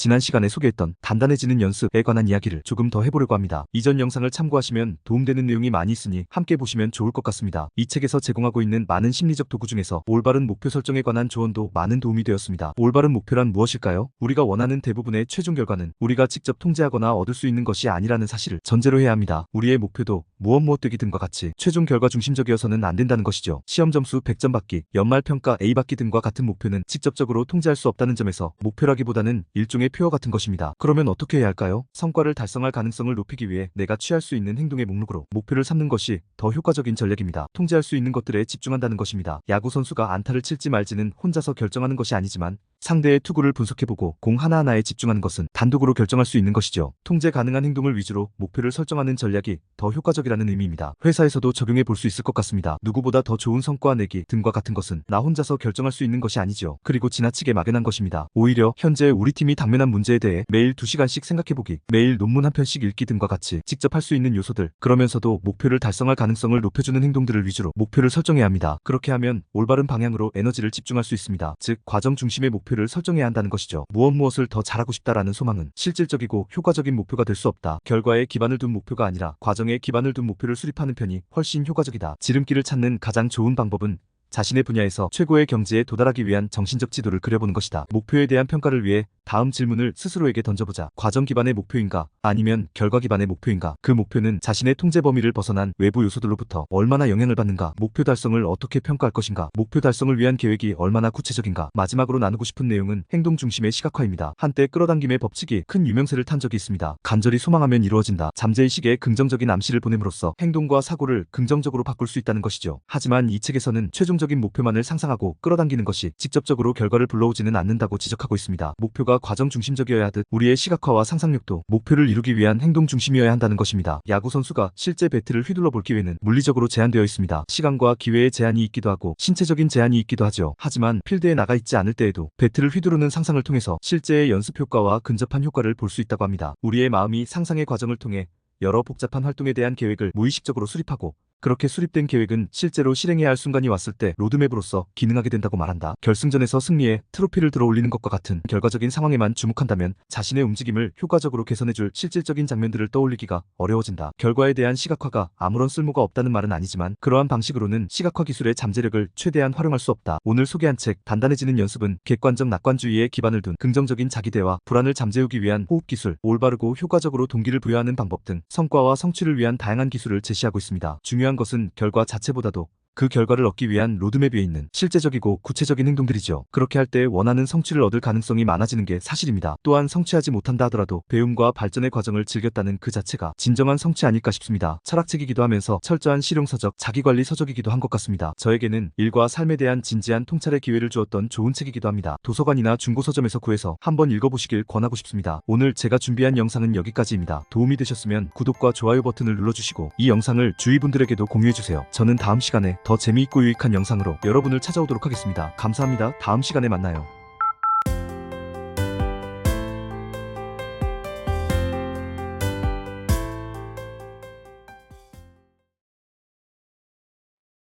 지난 시간에 소개했던 단단해지는 연습에 관한 이야기를 조금 더 해보려고 합니다. 이전 영상을 참고하시면 도움되는 내용이 많이 있으니 함께 보시면 좋을 것 같습니다. 이 책에서 제공하고 있는 많은 심리적 도구 중에서 올바른 목표 설정에 관한 조언도 많은 도움이 되었습니다. 올바른 목표란 무엇일까요? 우리가 원하는 대부분의 최종 결과는 우리가 직접 통제하거나 얻을 수 있는 것이 아니라는 사실을 전제로 해야 합니다. 우리의 목표도 무엇 되기 등과 같이 최종 결과 중심적이어서는 안 된다는 것이죠. 시험 점수 100점 받기, 연말 평가 A 받기 등과 같은 목표는 직접적으로 통제할 수 없다는 점에서 목표라기보다는 일종의 표어 같은 것입니다. 그러면 어떻게 해야 할까요? 성과를 달성할 가능성을 높이기 위해 내가 취할 수 있는 행동의 목록으로 목표를 삼는 것이 더 효과적인 전략입니다. 통제할 수 있는 것들에 집중한다는 것입니다. 야구 선수가 안타를 칠지 말지는 혼자서 결정하는 것이 아니지만 상대의 투구를 분석해보고 공 하나하나에 집중하는 것은 단독으로 결정할 수 있는 것이죠. 통제 가능한 행동을 위주로 목표를 설정하는 전략이 더 효과적이라는 의미입니다. 회사에서도 적용해 볼 수 있을 것 같습니다. 누구보다 더 좋은 성과 내기 등과 같은 것은 나 혼자서 결정할 수 있는 것이 아니죠. 그리고 지나치게 막연한 것입니다. 오히려 현재 우리 팀이 당면한 문제에 대해 매일 2시간씩 생각해보기, 매일 논문 한 편씩 읽기 등과 같이 직접 할 수 있는 요소들, 그러면서도 목표를 달성할 가능성을 높여주는 행동들을 위주로 목표를 설정해야 합니다. 그렇게 하면 올바른 방향으로 에너지를 집중할 수 있습니다. 즉, 과정 중심의 목표를 설정해야 한다는 것이죠. 무엇을 더 잘하고 싶다라는 소망은 실질적이고 효과적인 목표가 될 수 없다. 결과에 기반을 둔 목표가 아니라 과정에 기반을 둔 목표를 수립하는 편이 훨씬 효과적이다. 지름길을 찾는 가장 좋은 방법은 자신의 분야에서 최고의 경지에 도달하기 위한 정신적 지도를 그려보는 것이다. 목표에 대한 평가를 위해 다음 질문을 스스로에게 던져보자. 과정 기반의 목표인가? 아니면 결과 기반의 목표인가? 그 목표는 자신의 통제 범위를 벗어난 외부 요소들로부터 얼마나 영향을 받는가? 목표 달성을 어떻게 평가할 것인가? 목표 달성을 위한 계획이 얼마나 구체적인가? 마지막으로 나누고 싶은 내용은 행동 중심의 시각화입니다. 한때 끌어당김의 법칙이 큰 유명세를 탄 적이 있습니다. 간절히 소망하면 이루어진다. 잠재의식에 긍정적인 암시를 보냄으로써 행동과 사고를 긍정적으로 바꿀 수 있다는 것이죠. 하지만 이 책에서는 최종적인 목표만을 상상하고 끌어당기는 것이 직접적으로 결과를 불러오지는 않는다고 지적하고 있습니다. 목표가 과정 중심적이어야 하듯 우리의 시각화와 상상력도 목표를 이루기 위한 행동 중심이어야 한다는 것입니다. 야구 선수가 실제 배트를 휘둘러 볼 기회는 물리적으로 제한되어 있습니다. 시간과 기회의 제한이 있기도 하고 신체적인 제한이 있기도 하죠. 하지만 필드에 나가 있지 않을 때에도 배트를 휘두르는 상상을 통해서 실제의 연습 효과와 근접한 효과를 볼 수 있다고 합니다. 우리의 마음이 상상의 과정을 통해 여러 복잡한 활동에 대한 계획을 무의식적으로 수립하고 그렇게 수립된 계획은 실제로 실행해야 할 순간이 왔을 때 로드맵으로서 기능하게 된다고 말한다. 결승전에서 승리해 트로피를 들어올리는 것과 같은 결과적인 상황에만 주목한다면 자신의 움직임을 효과적으로 개선해줄 실질적인 장면들을 떠올리기가 어려워진다. 결과에 대한 시각화가 아무런 쓸모가 없다는 말은 아니지만 그러한 방식으로는 시각화 기술의 잠재력을 최대한 활용할 수 없다. 오늘 소개한 책 단단해지는 연습은 객관적 낙관주의에 기반을 둔 긍정적인 자기대화, 불안을 잠재우기 위한 호흡 기술, 올바르고 효과적으로 동기를 부여하는 방법 등 성과와 성취를 위한 다양한 기술을 제시하고 있습니다. 중요한 것은 결과 자체보다도 그 결과를 얻기 위한 로드맵 위에 있는 실제적이고 구체적인 행동들이죠. 그렇게 할 때 원하는 성취를 얻을 가능성이 많아지는 게 사실입니다. 또한 성취하지 못한다 하더라도 배움과 발전의 과정을 즐겼다는 그 자체가 진정한 성취 아닐까 싶습니다. 철학책이기도 하면서 철저한 실용서적, 자기관리 서적이기도 한 것 같습니다. 저에게는 일과 삶에 대한 진지한 통찰의 기회를 주었던 좋은 책이기도 합니다. 도서관이나 중고서점에서 구해서 한번 읽어보시길 권하고 싶습니다. 오늘 제가 준비한 영상은 여기까지입니다. 도움이 되셨으면 구독과 좋아요 버튼을 눌러주시고 이 영상을 주위 분들에게도 공유해주세요. 저는 다음 시간에 더 재미있고 유익한 영상으로 여러분을 찾아오도록 하겠습니다. 감사합니다. 다음 시간에 만나요.